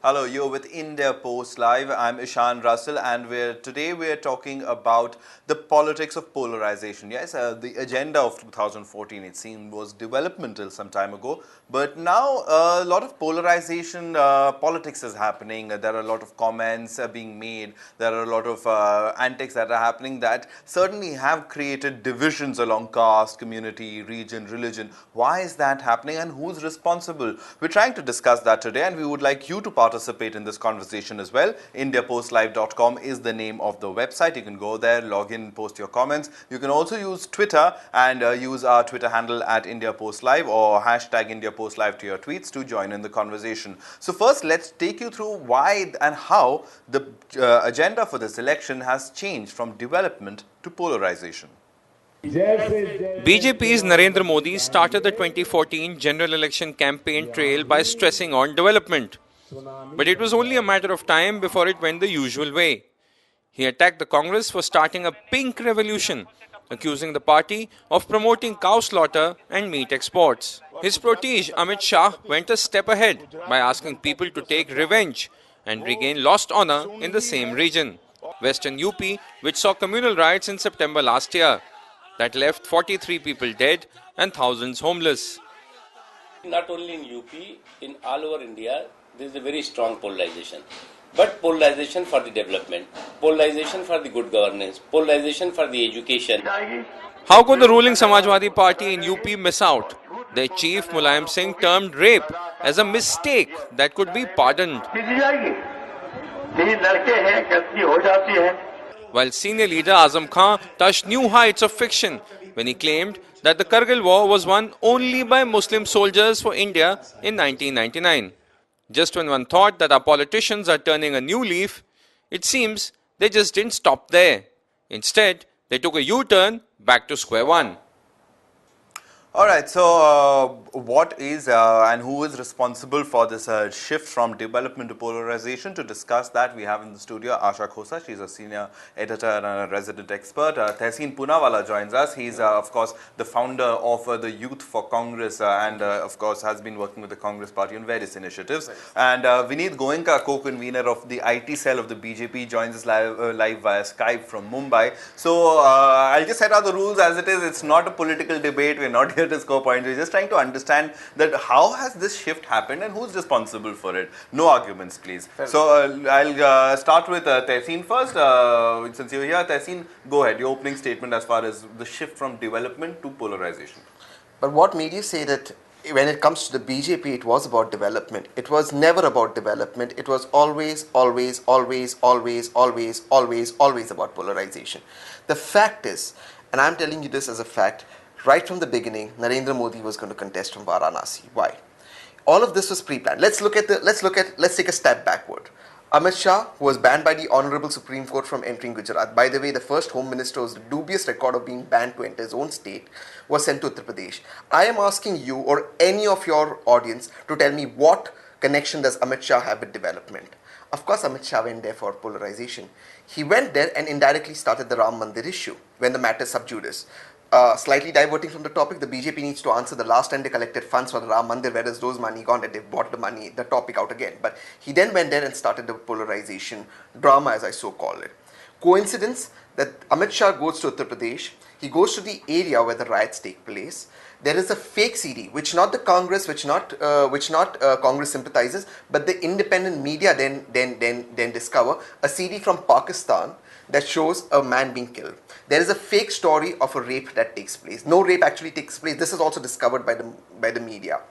Hello, you're with India Post Live. I'm Ishan Russell, and today we're talking about the politics of polarization. Yes, the agenda of 2014, it seemed, was developmental some time ago, but now a lot of polarization politics is happening. There are a lot of comments being made. There are a lot of antics that are happening that certainly have created divisions along caste, community, region, religion. Why is that happening, and who's responsible? We're trying to discuss that today, and we would like you to participate in this conversation as well. IndiaPostLive.com is the name of the website. You can go there, log in, post your comments. You can also use Twitter and use our Twitter handle at IndiaPostLive or hashtag IndiaPostLive to your tweets to join in the conversation. So first, let's take you through why and how the agenda for this election has changed from development to polarization. BJP's Narendra Modi started the 2014 general election campaign trail by stressing on development. But it was only a matter of time before it went the usual way. He attacked the Congress for starting a pink revolution, accusing the party of promoting cow slaughter and meat exports. His protege Amit Shah went a step ahead by asking people to take revenge and regain lost honor in the same region, Western UP, which saw communal riots in September last year that left 43 people dead and thousands homeless. Not only in UP, in all over India, there is a very strong polarization. But polarization for the development, polarization for the good governance, polarization for the education. How could the ruling Samajwadi Party in UP miss out? Their chief Mulayam Singh termed rape as a mistake that could be pardoned. While senior leader Azam Khan touched new heights of fiction when he claimed that the Kargil war was won only by Muslim soldiers for India in 1999. Just when one thought that our politicians are turning a new leaf, it seems they just didn't stop there. Instead, they took a U-turn back to square one. Alright, so what is and who is responsible for this shift from development to polarization? To discuss that, we have in the studio Aasha Kosha. She's a senior editor and a resident expert. Tehseen Poonawalla joins us. He's, of course, the founder of the Youth for Congress and, of course, has been working with the Congress party on various initiatives. And Vinit, Goenka, co-convener of the IT cell of the BJP, joins us live via Skype from Mumbai. So I'll just set out the rules as it is. It's not a political debate. We're not here to score points. We're just trying to understand that how has this shift happened and who's responsible for it. No arguments, please. So I'll start with Tehseen first. Since you're here, Tehseen, go ahead. Your opening statement as far as the shift from development to polarization. But what made you say that when it comes to the BJP, it was about development? It was never about development. It was always about polarization. The fact is, and I'm telling you this as a fact, right from the beginning, Narendra Modi was going to contest from Varanasi. Why? All of this was pre-planned. Let's take a step backward. Amit Shah, who was banned by the Honorable Supreme Court from entering Gujarat. By the way, the first Home Minister was the dubious record of being banned to enter his own state, was sent to Uttar Pradesh. I am asking you or any of your audience to tell me what connection does Amit Shah have with development? Of course, Amit Shah went there for polarization. He went there and indirectly started the Ram Mandir issue when the matter sub judice. Slightly diverting from the topic, the BJP needs to answer the last time they collected funds for the Ram Mandir, where is those money gone, that they've bought the money, the topic out again. But he then went there and started the polarization drama, as I so call it. Coincidence that Amit Shah goes to Uttar Pradesh, he goes to the area where the riots take place. There is a fake CD, which not the Congress, which not Congress sympathizers, but the independent media then discover a CD from Pakistan that shows a man being killed. There is a fake story of a rape that takes place. No rape actually takes place. This is also discovered by the media.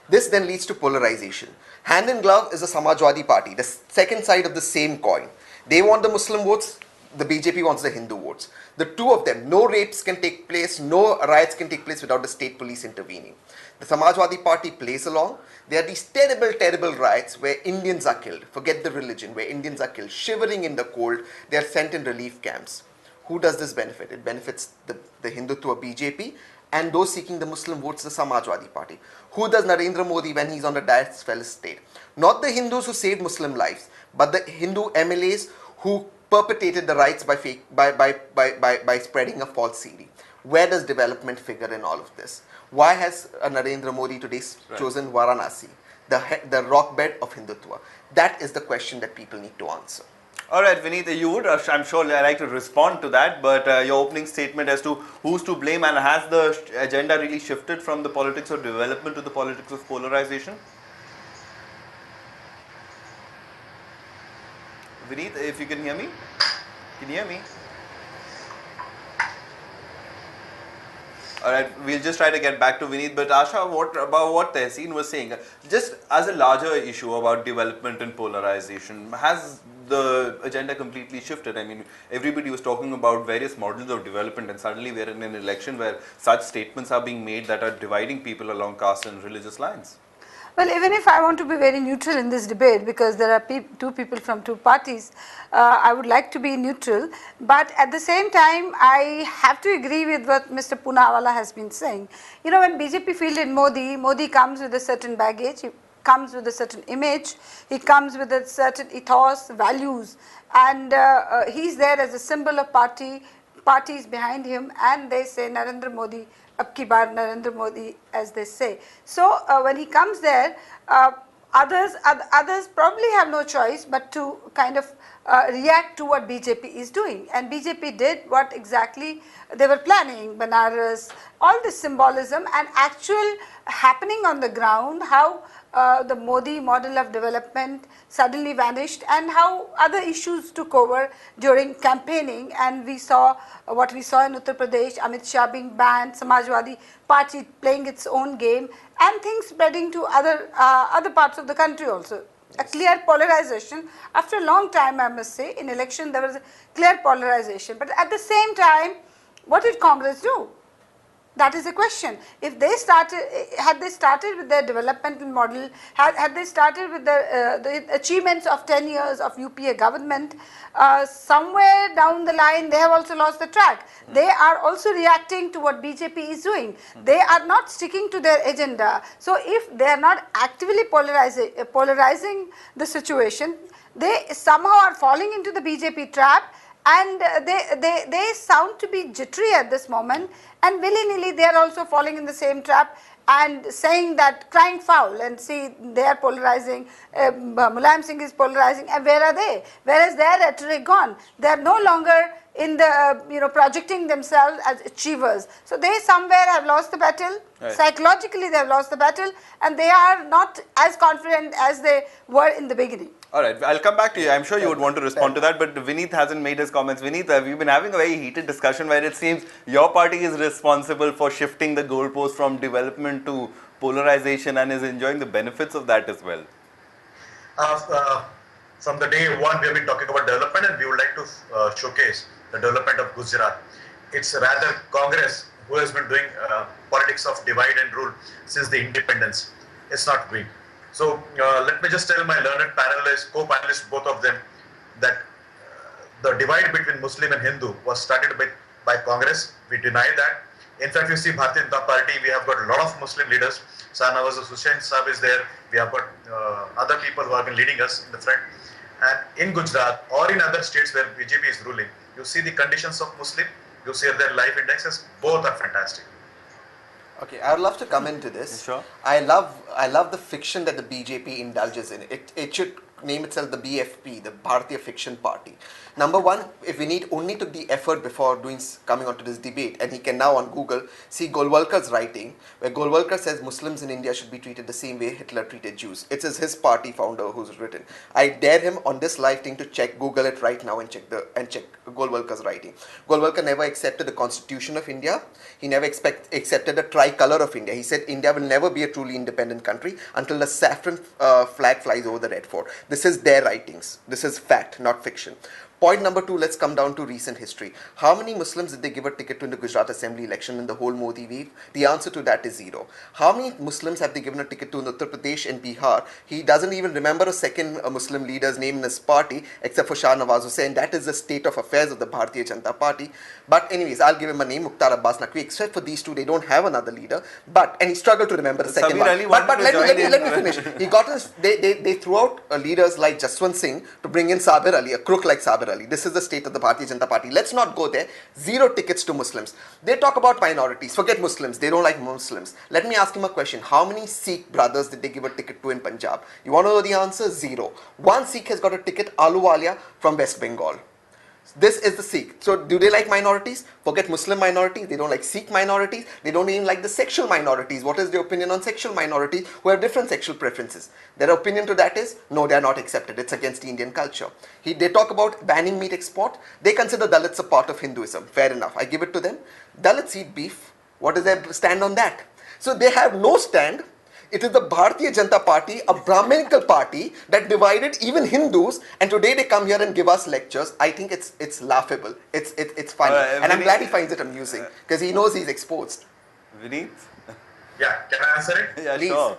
This then leads to polarization. Hand in glove is the Samajwadi Party, the second side of the same coin. They want the Muslim votes, the BJP wants the Hindu votes. The two of them, no rapes can take place, no riots can take place without the state police intervening. The Samajwadi Party plays along. There are these terrible riots where Indians are killed. Forget the religion, where Indians are killed, shivering in the cold. They are sent in relief camps. Who does this benefit? It benefits the Hindutva BJP and those seeking the Muslim votes, the Samajwadi Party. Who does Narendra Modi when he's on the diet fell state? Not the Hindus who saved Muslim lives, but the Hindu MLAs who perpetrated the riots by spreading a false CD. Where does development figure in all of this? Why has Narendra Modi today chosen Varanasi, the rock bed of Hindutva? That is the question that people need to answer. All right, Vinit, you would, I'm sure, like to respond to that, but your opening statement as to who's to blame, and has the agenda really shifted from the politics of development to the politics of polarization? Vinit, if you can hear me? Can you hear me? All right, we'll just try to get back to Vinit, but Aasha, what about what Tehseen was saying? Just as a larger issue about development and polarization, has the agenda completely shifted? I mean, everybody was talking about various models of development, and suddenly we're in an election where such statements are being made that are dividing people along caste and religious lines. Well, even if I want to be very neutral in this debate, because there are two people from two parties, I would like to be neutral. But at the same time, I have to agree with what Mr. Poonawalla has been saying. You know, when BJP fielded Modi, Modi comes with a certain baggage, he comes with a certain image, he comes with a certain ethos, values, and he's there as a symbol of parties behind him, and they say Narendra Modi, ab ki baar Narendra Modi, as they say. So when he comes there, others probably have no choice but to kind of react to what BJP is doing, and BJP did what exactly they were planning. Banaras, all this symbolism and actual happening on the ground, how the Modi model of development suddenly vanished, and how other issues took over during campaigning. And we saw what we saw in Uttar Pradesh, Amit Shah being banned, Samajwadi Party playing its own game, and things spreading to other parts of the country also. A clear polarization. After a long time, I must say, in election there was a clear polarization. But at the same time, what did Congress do? That is the question. If they had they started with their developmental model, had they started with the achievements of 10 years of UPA government, somewhere down the line they have also lost the track. They are also reacting to what BJP is doing. They are not sticking to their agenda. So if they are not actively polarizing the situation, they somehow are falling into the BJP trap, and they sound to be jittery at this moment, and willy-nilly they are also falling in the same trap and saying that, crying foul, and see, they are polarizing, Mulayam Singh is polarizing, and where are they? Where is their rhetoric gone? They are no longer in the, projecting themselves as achievers. So they somewhere have lost the battle. Right. Psychologically they have lost the battle, and they are not as confident as they were in the beginning. All right, I'll come back to you. I'm sure you would want to respond to that, but Vinit hasn't made his comments. Vinit, we've been having a very heated discussion where it seems your party is responsible for shifting the goalpost from development to polarization and is enjoying the benefits of that as well. From the day one, we have been talking about development, and we would like to showcase the development of Gujarat. It's rather Congress who has been doing politics of divide and rule since the independence. It's not we. So let me just tell my learned panelists, co-panelists, both of them, that the divide between Muslim and Hindu was started by Congress. We deny that. In fact, you see Bharatiya Janata Party, we have got a lot of Muslim leaders. Sarnawaz Hussain Saab is there. We have got other people who have been leading us in the front. And in Gujarat or in other states where BJP is ruling, you see the conditions of Muslim, you see their life indexes, both are fantastic. Okay, I would love to come into this. Sure. I love the fiction that the BJP indulges in. It should name itself the BFP, the Bharatiya Fiction Party. Number one, if Vinit only took the effort before coming onto this debate, and he can now on Google see Golwalkar's writing, where Golwalkar says Muslims in India should be treated the same way Hitler treated Jews. It is his party founder who's written. I dare him on this live thing to check, Google it right now and check Golwalkar's writing. Golwalkar never accepted the Constitution of India. He never accepted the tricolor of India. He said India will never be a truly independent country until the saffron flag flies over the red fort. This is their writings. This is fact, not fiction. Point number two, let's come down to recent history. How many Muslims did they give a ticket to in the Gujarat Assembly election in the whole Modi wave? The answer to that is zero. How many Muslims have they given a ticket to in Uttar Pradesh and Bihar? He doesn't even remember a second Muslim leader's name in his party except for Shah Nawaz Hussain. That is the state of affairs of the Bharatiya Janata Party. But anyways, I'll give him a name, Mukhtar Abbas Naqvi. Except for these two, they don't have another leader. And he struggled to remember the second one. But let me finish. He got they threw out leaders like Jaswant Singh to bring in Sabir Ali, a crook like Sabir Ali. This is the state of the Bharatiya Janata Party. Let's not go there. 0 tickets to Muslims. They talk about minorities. Forget Muslims. They don't like Muslims. Let me ask him a question. How many Sikh brothers did they give a ticket to in Punjab? You want to know the answer? 0. One Sikh has got a ticket, Ahluwalia from West Bengal. This is the Sikh. So do they like minorities? Forget Muslim minorities. They don't like Sikh minorities. They don't even like the sexual minorities. What is their opinion on sexual minorities who have different sexual preferences? Their opinion to that is, no, they are not accepted. It's against Indian culture. They talk about banning meat export. They consider Dalits a part of Hinduism. Fair enough. I give it to them. Dalits eat beef. What is their stand on that? So they have no stand. It is the Bharatiya Janata Party, a Brahminical party that divided even Hindus, and today they come here and give us lectures. I think it's laughable. It's funny. And I'm glad he finds it amusing because he knows he's exposed. Vinit? Yeah, can I answer it? Yeah, Please. sure.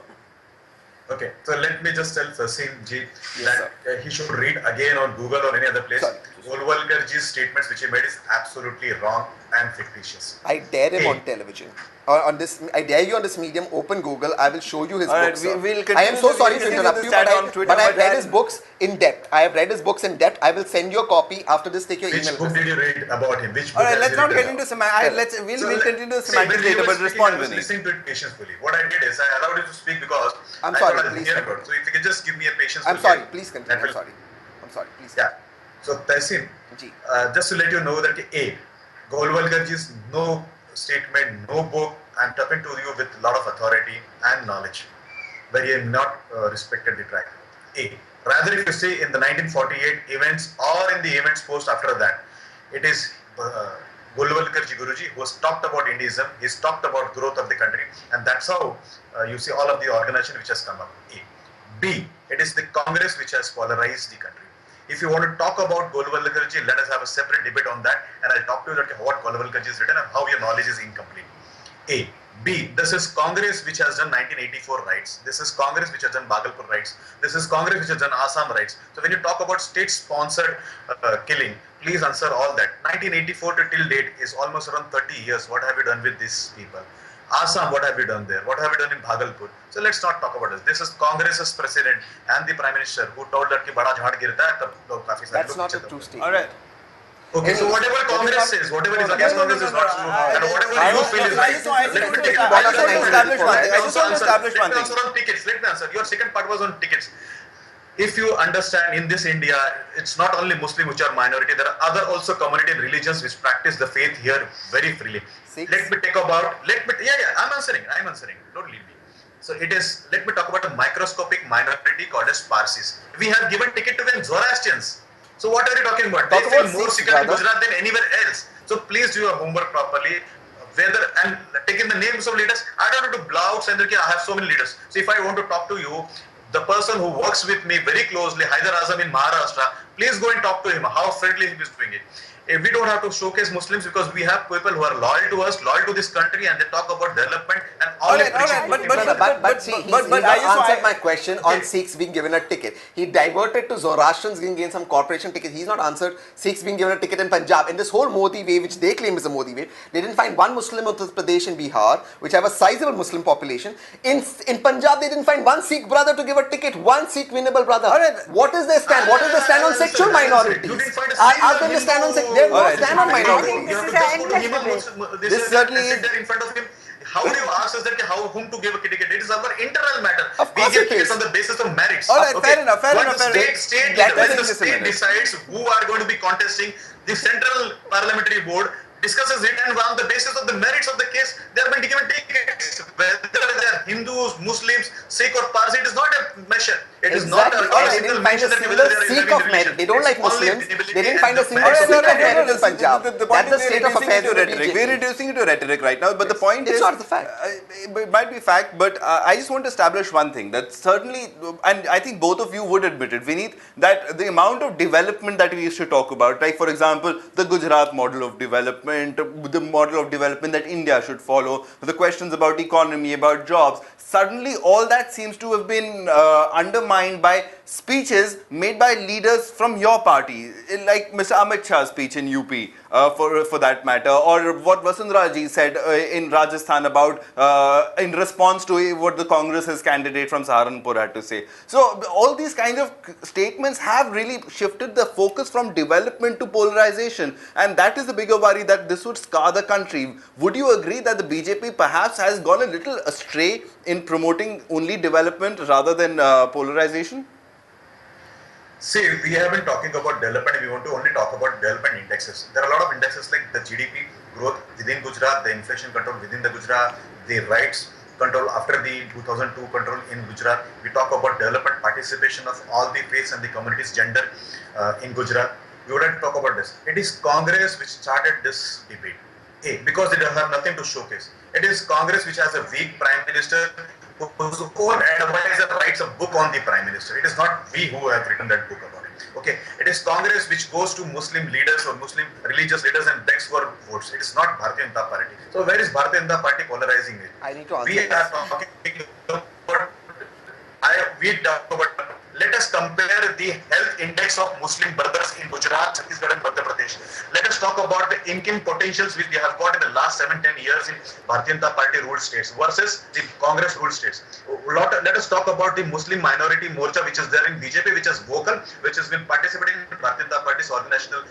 Okay, so let me just tell Tehseen ji that he should read again on Google or any other place. Golwalkarji's statements which he made is absolutely wrong and fictitious. I dare him on television. On this, I dare you on this medium, open Google, I will show you his All right, books. we'll I am so sorry to continue interrupt this you, chat on Twitter, but I've read then- his books in depth. I have read his books in depth. I will send you a copy after this. Take your Which email book address. did you read about him? Which book All right, has let's he not written get into about? semantics. So We'll continue the see, semantics when you later, were but speaking, respond, I was Vinit. listening to it patientfully. What I did is I allowed you to speak because I'm I sorry, thought I'll please hear continue. about. So if you could just give me a patience. I'm sorry, please continue. That I'm will- sorry. I'm sorry, please. Yeah. So Tehseen, Ji. just to let you know that A, Golwalkarji's no statement, no book, I'm talking to you with a lot of authority and knowledge, where he has not respected the track. A, rather if you say in the 1948 events or in the events post after that, it is Golwalkarji Guruji who has talked about Indiaism, he's talked about growth of the country, and that's how you see all of the organization which has come up. A. B, it is the Congress which has polarized the country. If you want to talk about Golwalkarji, let us have a separate debate on that, and I'll talk to you about what Golwalkarji has written and how your knowledge is incomplete. A. B. This is Congress which has done 1984 rights. This is Congress which has done Bhagalpur rights. This is Congress which has done Assam rights. So when you talk about state-sponsored killing, please answer all that. 1984 to till date is almost around 30 years. What have you done with these people? Assam, what have you done there? What have you done in Bhagalpur? So let's not talk about this. This is Congress's president and the Prime Minister who told that ki bada jhad girta hai, tab log kafi sare That's log not a piche true tab. statement. All right. Okay, so whatever Congress says, whatever is against Congress is not true, and whatever you feel is right. Let me take I just want to establish one thing. I just want to establish one Let me thing. answer on tickets. Let me answer. Your second part was on tickets. If you understand, in this India, it's not only Muslim which are minority. There are other also community and religions which practice the faith here very freely. Sikhs? Let me take about. I'm answering. Don't leave me. So it is. Let me talk about a microscopic minority called as Parsis. We have given ticket to them Zoroastrians. So what are you talking about? Talk They feel about more Sikhs, secure in brother. Gujarat than anywhere else. So please do your homework properly. Whether and taking the names of leaders, I don't have to blow out and I have so many leaders. So if I want to talk to you, the person who works with me very closely, Haider Azam in Maharashtra, please go and talk to him. How friendly he is doing it. We don't have to showcase Muslims because we have people who are loyal to us, loyal to this country, and they talk about development and all. All right, But see, he's but not I just answered want- my question on Sikhs being given a ticket. He diverted to Zoroastrians being given some corporation tickets. He's not answered Sikhs being given a ticket in Punjab. In this whole Modi wave, which they claim is a Modi wave, they didn't find one Muslim of Uttar Pradesh and Bihar, which have a sizable Muslim population. In Punjab, they didn't find one Sikh brother to give a ticket, one Sikh winnable brother. All right. What is their stand? What is the stand on sexual minorities? You didn't find a Ask single them to stand on sex. Hindu- They have no All right. stand on I think minorities. this You is have to an just go to endless him debate. and This sit certainly there is- in front of him. How do you ask us that how whom to give a ticket? It is our internal matter. Of We course give it tickets is. on the basis of merits. All right, fair enough, fair When enough, the fair enough. state Let when me the just a state minute. decides who are going to be contesting, the central parliamentary board discusses it, and on the basis of the merits of the case, they are going to give tickets. Whether they are Hindus, Muslims, Sikh or Parsi, it is not a measure. It is not Exactly. a All right, they single didn't find a mention that single whether they are Sikh having of merit. religion. They don't like It's only Muslims. visibility They didn't and find a the single merits. Sikh of merit in The Punjab. point That's the is state of reducing affairs it to in the rhetoric. We're BJP. reducing it to rhetoric right now, but the point It's is, not the fact. It might be fact, but I just want to establish one thing that certainly, and I think both of you would admit it, Vinit, that the amount of development that we used to talk about, like for example, the Gujarat model of development, the model of development that India should follow, the questions about economy, about jobs, suddenly all that seems to have been undermined by speeches made by leaders from your party, like Mr. Amit Shah's speech in UP, for that matter, or what Vasundhara ji said in Rajasthan about in response to what the Congress's candidate from Saharanpur had to say. So all these kinds of statements have really shifted the focus from development to polarization, and that is the bigger worry, that this would scar the country. Would you agree that the BJP perhaps has gone a little astray in promoting only development rather than polarization? See, we have been talking about development. We want to only talk about development indexes. There are a lot of indexes like the GDP growth within Gujarat, the inflation control within the Gujarat, the rights control after the 2002 control in Gujarat. We talk about development participation of all the faiths and the communities, gender in Gujarat. We wouldn't talk about this. It is Congress which started this debate. Because they have nothing to showcase. It is Congress which has a weak Prime Minister whose own advisor writes a book on the Prime Minister. It is not we who have written that book about it. Okay, it is Congress which goes to Muslim leaders or Muslim religious leaders and begs for votes. It is not Bharatiya Janata Party. So where is Bharatiya Janata Party polarizing it? I need to answer We are talking about, let us compare the health index of Muslim brothers in Gujarat, Chhattisgarh and Madhya Pradesh. Let us talk about the income potentials which they have got in the last 7-10 years in Bharatiya Janata Party ruled states versus the Congress ruled states. Let us talk about the Muslim minority morcha which is there in BJP, which is vocal, which has been participating in Bharatiya Janata Party's organizational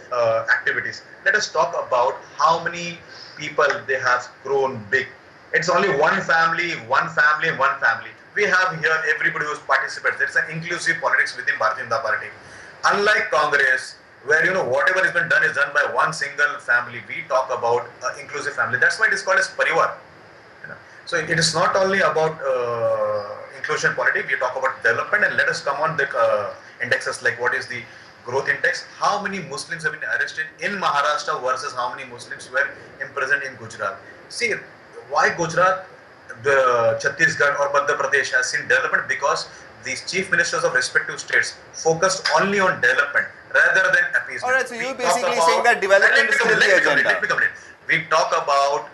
activities. Let us talk about how many people they have grown big. It's only one family, and one family. We have here everybody who participates. There is an inclusive politics within Bharatiya Janata Party. Unlike Congress, where whatever has been done is done by one single family, we talk about inclusive family. That's why it is called as parivar. So it is not only about inclusion politics. We talk about development, and let us come on the indexes like what is the growth index, how many Muslims have been arrested in Maharashtra versus how many Muslims were imprisoned in Gujarat. See, why Gujarat, the Chhattisgarh or Madhya Pradesh has seen development? Because these chief ministers of respective states focused only on development rather than appeasement. Alright, so you're basically saying that development is still the agenda. Let me complete. We talk about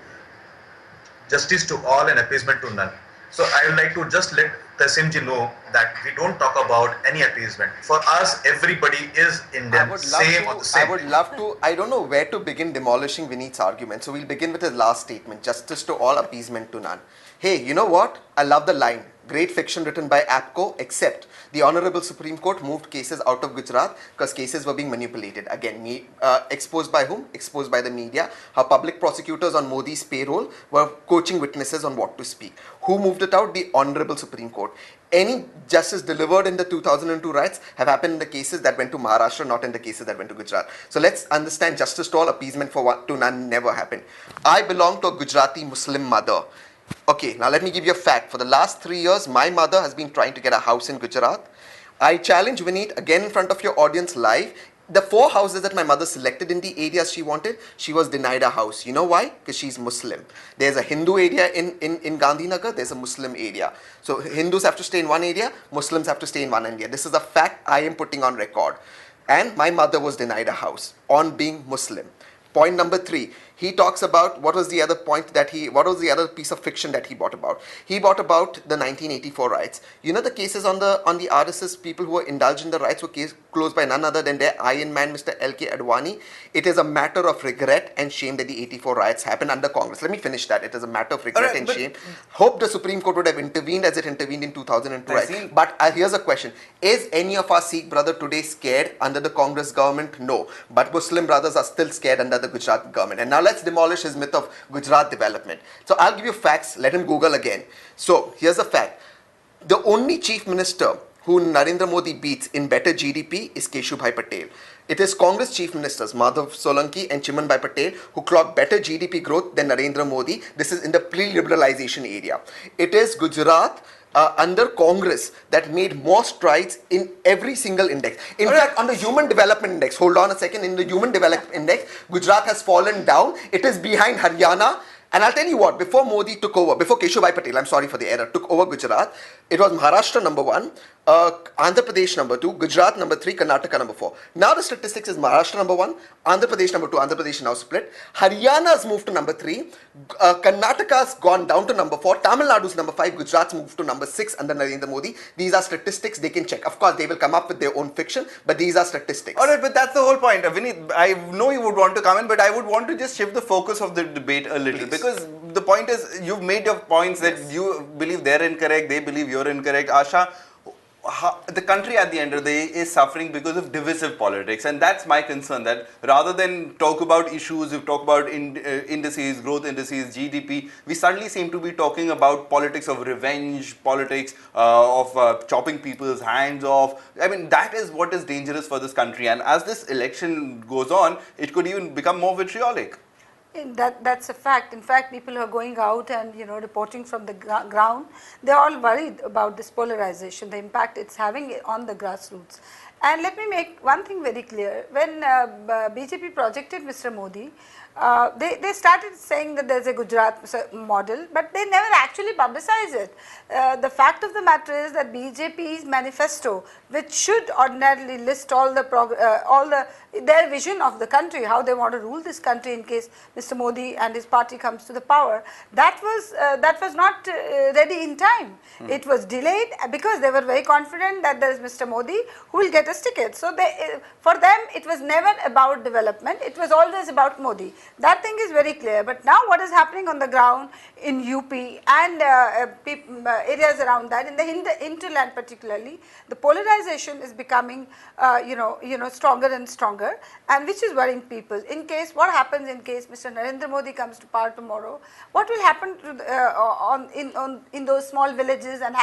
justice to all and appeasement to none. So I would like to just let Tehseen ji know that we don't talk about any appeasement. For us, everybody is Indian. I would love to, I don't know where to begin demolishing Vinit's argument. So we'll begin with his last statement, justice to all, appeasement to none. Hey, you know what? I love the line. Great fiction written by APCO, except the Honorable Supreme Court moved cases out of Gujarat because cases were being manipulated. Again, exposed by whom? Exposed by the media. How public prosecutors on Modi's payroll were coaching witnesses on what to speak. Who moved it out? The Honorable Supreme Court. Any justice delivered in the 2002 riots have happened in the cases that went to Maharashtra, not in the cases that went to Gujarat. So let's understand, justice to all, appeasement to none never happened. I belong to a Gujarati Muslim mother. Okay, now let me give you a fact. For the last 3 years, my mother has been trying to get a house in Gujarat. I challenge Vinit again in front of your audience live. The 4 houses that my mother selected in the areas she wanted, she was denied a house. You know why? Because she's Muslim. There's a Hindu area in Gandhinagar, there's a Muslim area. So Hindus have to stay in one area, Muslims have to stay in one area. This is a fact I am putting on record. And my mother was denied a house on being Muslim. Point number 3, he talks about what was the other other piece of fiction that he brought about. He brought about the 1984 riots. You know, the cases on the RSS people who were indulged in the riots were closed by none other than their Iron Man, Mr. L.K. Advani. It is a matter of regret and shame that the 84 riots happened under Congress. Let me finish that. It is a matter of regret and shame. Hope the Supreme Court would have intervened as it intervened in 2002 riots. But here's a question. Is any of our Sikh brother today scared under the Congress government? No. But Muslim brothers are still scared under the Gujarat government. And now let's demolish his myth of Gujarat development. So I'll give you facts. Let him Google again. So here's a fact. The only chief minister who Narendra Modi beats in better GDP is Keshubhai Patel. It is Congress chief ministers Madhav Solanki and Chimanbhai Patel who clock better GDP growth than Narendra Modi. This is in the pre-liberalization area. It is Gujarat under Congress that made more strides in every single index. In fact, on the Human Development Index, hold on a second, in the Human Development Index, Gujarat has fallen down. It is behind Haryana. And I'll tell you what, before Modi took over, before Keshubhai Patel, I'm sorry for the error, took over Gujarat, it was Maharashtra number 1, Andhra Pradesh number 2, Gujarat number 3, Karnataka number 4. Now the statistics is Maharashtra number 1, Andhra Pradesh number 2, Andhra Pradesh is now split. Haryana's moved to number 3, Karnataka's gone down to number 4, Tamil Nadu's number 5, Gujarat's moved to number 6 under Narendra Modi. These are statistics they can check. Of course, they will come up with their own fiction, but these are statistics. Alright, but that's the whole point. Vinit, I know you would want to come in, but I would want to just shift the focus of the debate a little. Please. Because the point is, you've made your points that you believe they're incorrect, they believe you're incorrect. Aasha, the country at the end of the day is suffering because of divisive politics, and that's my concern, that rather than talk about issues, we talk about indices, growth indices, GDP, we suddenly seem to be talking about politics of revenge, politics of chopping people's hands off. I mean, that is what is dangerous for this country, and as this election goes on, it could even become more vitriolic. That's a fact. In fact, people who are going out and reporting from the ground, they're all worried about this polarization, the impact it's having on the grassroots. And let me make one thing very clear. When BJP projected Mr. Modi, they started saying that there's a Gujarat model, but they never actually publicized it. The fact of the matter is that BJP's manifesto, which should ordinarily list all their vision of the country, how they want to rule this country in case Mr. Modi and his party comes to the power, that was not ready in time. It was delayed because they were very confident that there is Mr. Modi who will get us tickets. So for them, it was never about development. It was always about Modi. That thing is very clear. But now what is happening on the ground in UP and areas around that, in the hinterland particularly, the polarization is becoming stronger and stronger, and which is worrying people. What happens in case Mr. Narendra Modi comes to power tomorrow? What will happen to in those small villages and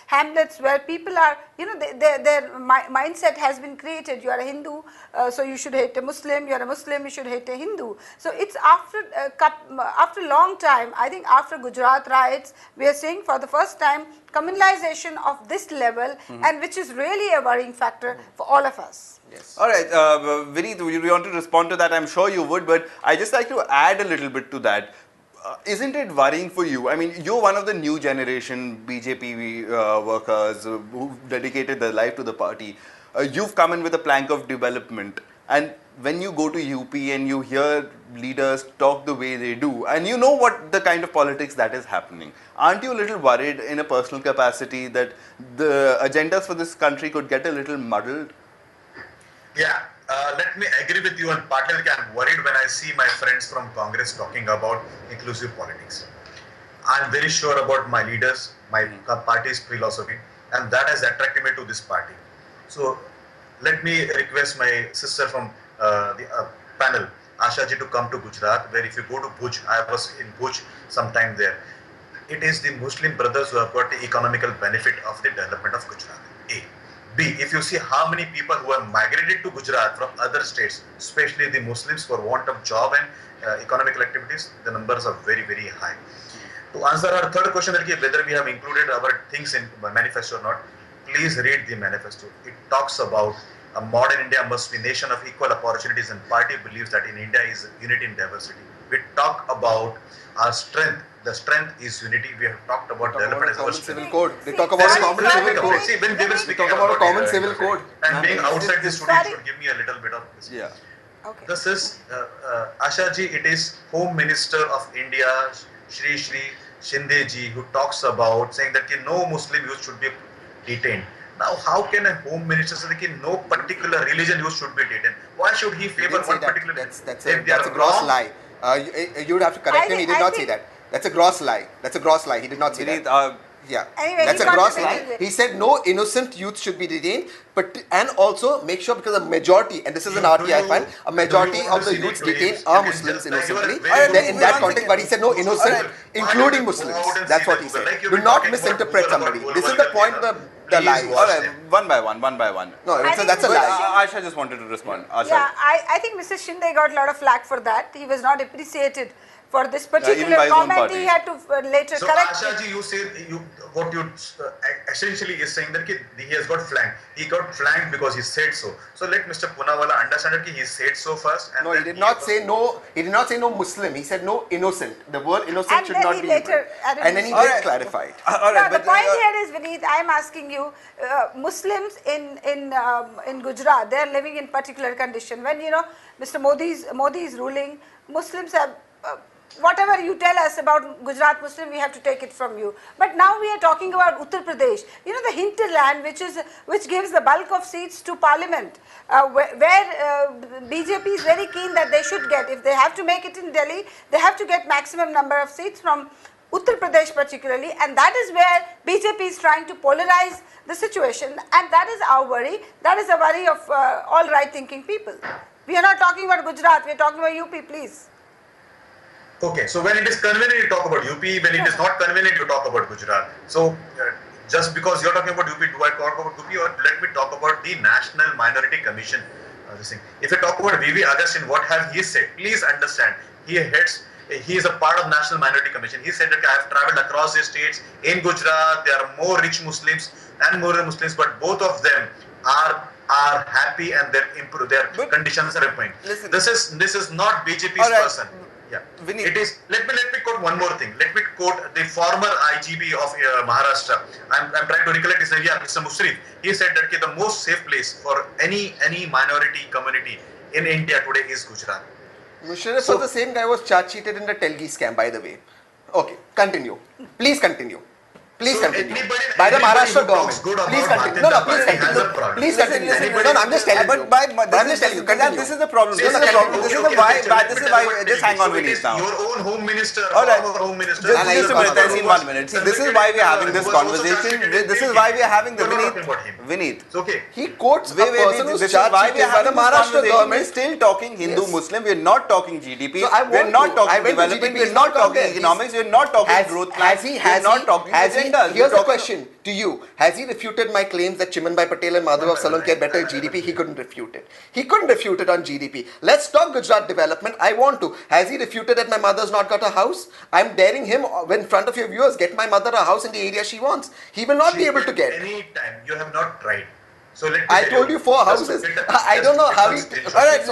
hamlets where people are, their mindset has been created. You are a Hindu, so you should hate a Muslim. You are a Muslim, you should hate a Hindu. So it's after a long time, I think after Gujarat riots, we are seeing for the first time communalization of this level, and which is really a worrying factor for all of us. Yes. All right, Vinit, you want to respond to that? I'm sure you would, but I just like to add a little bit to that. Isn't it worrying for you? I mean, you're one of the new generation BJP workers who've dedicated their life to the party. You've come in with a plank of development, and when you go to UP and you hear leaders talk the way they do, and you know what the kind of politics that is happening, aren't you a little worried in a personal capacity that the agendas for this country could get a little muddled? Yeah, let me agree with you, and partly I'm worried when I see my friends from Congress talking about inclusive politics. I'm very sure about my leaders, my party's philosophy, and that has attracted me to this party. So let me request my sister from the panel, Aasha ji, to come to Gujarat, where if you go to Bhuj, I was in Bhuj sometime there. It is the Muslim brothers who have got the economical benefit of the development of Gujarat. A. B. If you see how many people who have migrated to Gujarat from other states, especially the Muslims, for want of job and economical activities, the numbers are very, very high. To answer our third question, whether we have included our things in manifesto or not, please read the manifesto. It talks about a modern India must be a nation of equal opportunities, and party believes that in India is unity in diversity. We talk about our strength. The strength is unity. We have talked about development as common well. civil code. They talk about a common civil code. See, when they were speaking about a common civil code. And being outside the studio should give me a little bit of this. Yeah. Okay. This is Aasha ji. It is Home Minister of India, Shri Shinde ji, who talks about saying that no Muslim youth should be detained. Now, how can a Home Minister say that no particular religion youth should be detained? Why should he favor one particular? That's a gross lie. You would have to correct him. He did not say that. That's a gross lie. That's a gross lie. He did not say that. Yeah, anyway, that's a gross lie. He said no innocent youth should be detained, and also make sure, because a majority, and this is an RTI file, a majority of the youths detained are Muslims innocently. In that context, but he said no innocent, including Muslims. That's what he said. Do not misinterpret somebody. This is the point of the lie. All right, one by one. No, that's a lie. Aasha just wanted to respond. Aasha. Yeah, I think Mr. Shinde got a lot of flack for that. He was not appreciated for this particular comment. He had to later so correct. Aasha ji, you said what you essentially is saying that he has got flanked. He got flanked because he said so. So let Mr. Poonawalla understand that he said so first. And no, he did not say no. He did not say no Muslim. He said no innocent. The word innocent And should then not he be later used. added And then he Muslim. did clarify it. All No, right, the but point here is, Vinit, I am asking you, Muslims in Gujarat, they are living in particular condition. When Mr. Modi is ruling, Muslims have whatever you tell us about Gujarat Muslim, we have to take it from you. But now we are talking about Uttar Pradesh, the hinterland, which gives the bulk of seats to Parliament, where BJP is very keen that they should get. If they have to make it in Delhi, they have to get maximum number of seats from Uttar Pradesh particularly, and that is where BJP is trying to polarize the situation, and that is our worry. That is the worry of all right-thinking people. We are not talking about Gujarat, we are talking about UP, please. Okay, so when it is convenient, you talk about UP. When it is not convenient, you talk about Gujarat. So just because you're talking about UP, do I talk about UP, or let me talk about the National Minority Commission? This thing. If you talk about V.V. Augustine, what have he said? Please understand, he is a part of National Minority Commission. He said that I have traveled across the states. In Gujarat, there are more rich Muslims and more Muslims, but both of them are happy and their conditions are improving. Listen, this is not BJP's person. Yeah, Vinit. it is. Let me quote one more thing. Let me quote the former IGP of Maharashtra. I'm trying to recollect his name. Yeah, Mr. Musrif. He said that the most safe place for any minority community in India today is Gujarat. Musharraf was the same guy who was charge cheated in the Telgi scam, by the way. Okay, continue. Please continue. Please continue. By the Maharashtra government. Please continue. No, please continue. Please continue. No, I'm just telling you. I'm just telling you. Continue. This is the problem. This is the problem. This is why. Just hang on, Vinit, now. Your own home minister, former home minister. Just a minute, Tehseen, 1 minute. See, this is why we are having this conversation. This is why we are having the Vinit. It's okay. He quotes a person who's this is charged why we are by the having this Maharashtra conversation. government. We're still talking Hindu-Muslim. We're not talking GDP. So we're not talking development. We're not talking economics. We're not talking growth plans. We're not talking agendas. Here's the question to you. Has he refuted my claims that Chimanbhai Patel and Madhav Salanki had better GDP? He couldn't refute it. He couldn't refute it on GDP. Let's talk Gujarat development. I want to. Has he refuted that my mother's not got a house? I'm daring him in front of your viewers, get my mother a house in the area she wants. He will not be able to get. Any time. You have not tried. So let me I told you 4 houses. I don't know how he... Alright,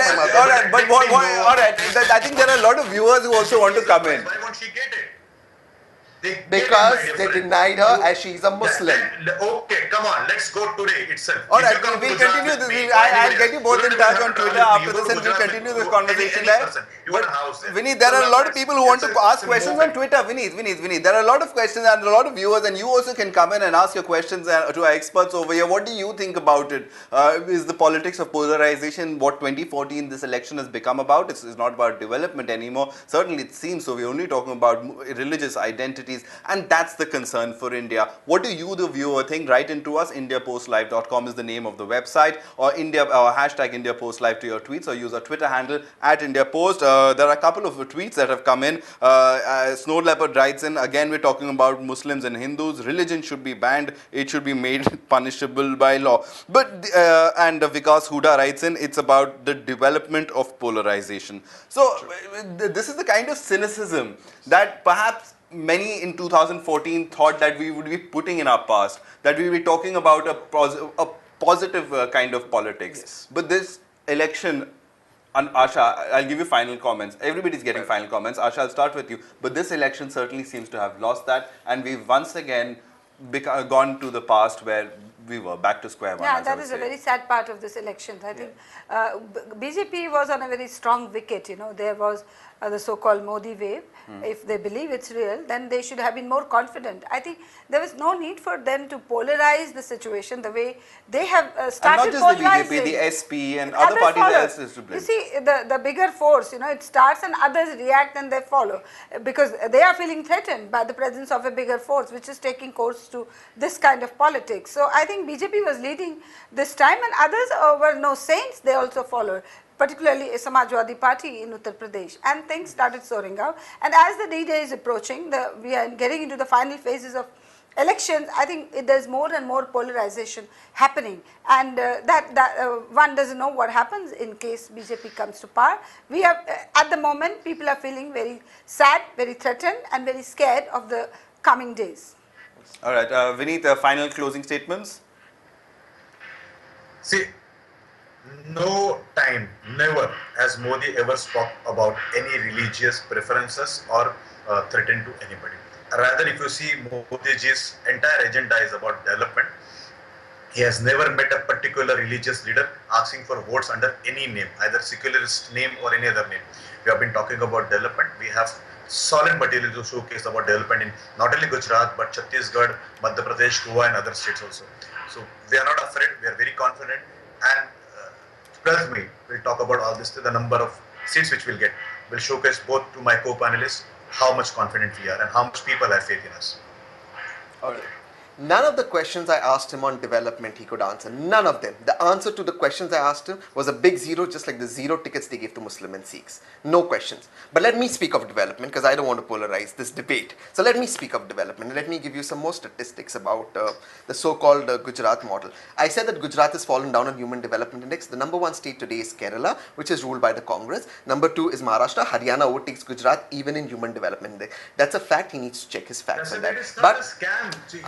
but alright, I think there are a lot of viewers who also want to come in. Why won't she get it? Because they denied her as she is a Muslim. Okay, come on, let's go today itself. Alright, we'll continue this. I'll get you both in touch on Twitter after this and we'll continue this conversation there. But Vinit, there are a lot of people who want to ask questions on Twitter. Vinit, there are a lot of questions and a lot of viewers, and you also can come in and ask your questions to our experts over here. What do you think about it? Is the politics of polarization what 2014 this election has become about? It's not about development anymore. Certainly it seems so. We're only talking about religious identity. And that's the concern for India. What do you, the viewer, think? Write into us. IndiaPostLive.com is the name of the website, or hashtag IndiaPostLive to your tweets, or use our Twitter handle @IndiaPost. There are a couple of tweets that have come in. Snow Leopard writes in, again we're talking about Muslims and Hindus. Religion should be banned. It should be made punishable by law. But and Vikas Huda writes in, it's about the development of polarization. So this is the kind of cynicism that perhaps many in 2014 thought that we would be putting in our past, that we would be talking about a positive kind of politics. Yes. But this election, and Aasha, I'll give you final comments. Everybody's getting final comments. Aasha, I'll start with you. But this election certainly seems to have lost that, and we've once again gone to the past where we were back to square one. Yeah, that is a very sad part of this election. I think BJP was on a very strong wicket. There was the so-called Modi wave. If they believe it's real, then they should have been more confident. I think there was no need for them to polarize the situation the way they have started polarizing. And not just the BJP, the SP and other parties else is to blame. You see, the bigger force, it starts and others react and they follow, because they are feeling threatened by the presence of a bigger force which is taking course to this kind of politics. So I think BJP was leading this time, and others were no saints, they also followed, particularly a Samajwadi Party in Uttar Pradesh, and things started soaring out. And as the D-Day is approaching, we are getting into the final phases of elections. I think there's more and more polarization happening, and one doesn't know what happens in case BJP comes to power. We have, at the moment, people are feeling very sad, very threatened and very scared of the coming days. All right, Vinit, final closing statements. See, no time, never has Modi ever spoke about any religious preferences or threatened to anybody. Rather, if you see Modi's entire agenda is about development. He has never met a particular religious leader asking for votes under any name, either secularist name or any other name. We have been talking about development. We have solid material to showcase about development in not only Gujarat but Chhattisgarh, Madhya Pradesh, Goa, and other states also. So we are not afraid. We are very confident. And 12th May, we'll talk about all this. The number of seats which we'll get will showcase both to my co-panelists how much confident we are and how much people have faith in us. All right. None of the questions I asked him on development he could answer. None of them. The answer to the questions I asked him was a big zero, just like the zero tickets they gave to Muslim and Sikhs. No questions. But let me speak of development because I don't want to polarize this debate. So let me speak of development and let me give you some more statistics about the so-called Gujarat model. I said that Gujarat has fallen down on Human Development Index. The number one state today is Kerala, which is ruled by the Congress. Number two is Maharashtra. Haryana overtakes Gujarat even in Human Development Index. That's a fact. He needs to check his facts on that. But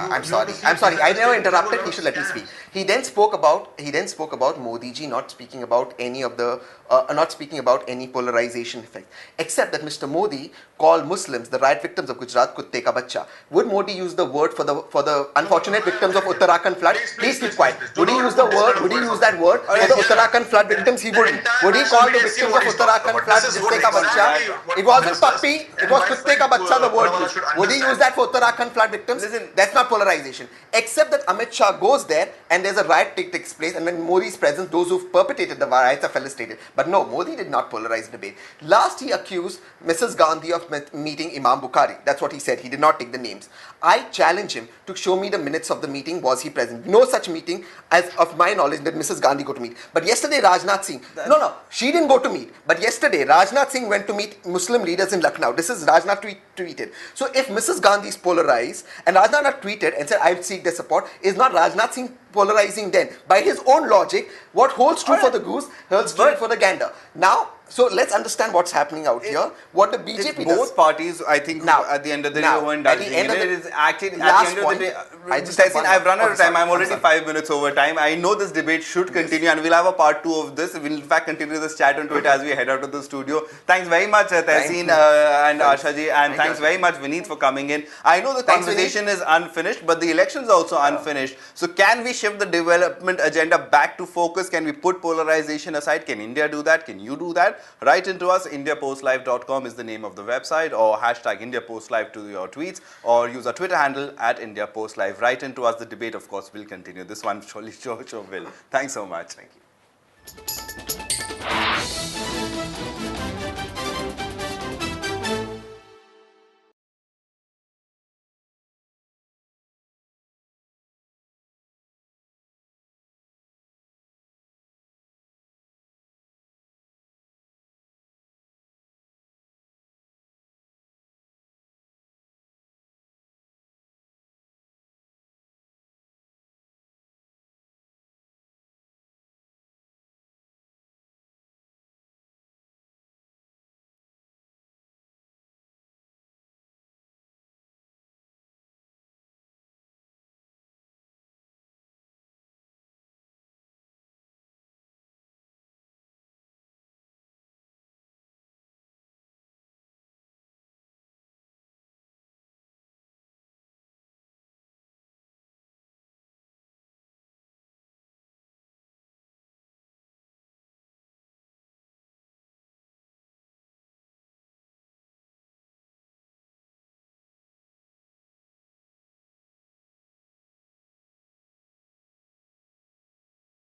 I'm sorry. I never interrupted. He should let me speak. He then spoke about Modi ji not speaking about any of the not speaking about any polarization effect, except that Mr. Modi called Muslims the riot victims of Gujarat kutte ka bacha. Would Modi use the word for the unfortunate victims of Uttarakhand flood? Please keep quiet. Would he use the word? Would he use that word for the Uttarakhand flood victims? He wouldn't. Would he call the victims of Uttarakhand flood kutte ka bacha? It wasn't puppy. It was kutte ka bacha. The word. Would he use that for Uttarakhand flood victims? Listen, that's not polarization. Except that Amit Shah goes there and there's a riot takes place, and when Modi's present, those who've perpetrated the riots are felicitated. But no, Modi did not polarize debate. Last, he accused Mrs. Gandhi of meeting Imam Bukhari. That's what he said. He did not take the names. I challenge him to show me the minutes of the meeting. Was he present? No such meeting, as of my knowledge, did Mrs. Gandhi go to meet. But yesterday, Rajnath Singh. No, she didn't go to meet. But yesterday, Rajnath Singh went to meet Muslim leaders in Lucknow. This is Rajnath tweeted. So if Mrs. Gandhi is polarized and Rajnath tweeted and said, I would seek their support, is not Rajnath Singh polarizing then? By his own logic, what holds true for the goose holds true for the gander. Now, so let's understand what's happening out here. What the BJP does. Both parties, I think, now, at the end of the day, now, who are at the indulging end in of it. the- It is actually, last at the end point, of the day, I just Tehseen, have I've run out one- of time. I'm I'm already sorry. 5 minutes over time. I know this debate should continue, and we'll have a part 2 of this. We'll in fact continue this chat on Twitter as we head out of the studio. Thanks very much, Tehseen and Aasha ji, and thanks very much, Vinit, for coming in. I know the conversation is unfinished, but the election is also unfinished. So can we shift the development agenda back to focus? Can we put polarization aside? Can India do that? Can you do that? Write into us. IndiaPostLive.com is the name of the website, or hashtag IndiaPostLive to your tweets, or use our Twitter handle at IndiaPostLive. Write into us. The debate, of course, will continue. This one surely sure will. Thanks so much. Thank you.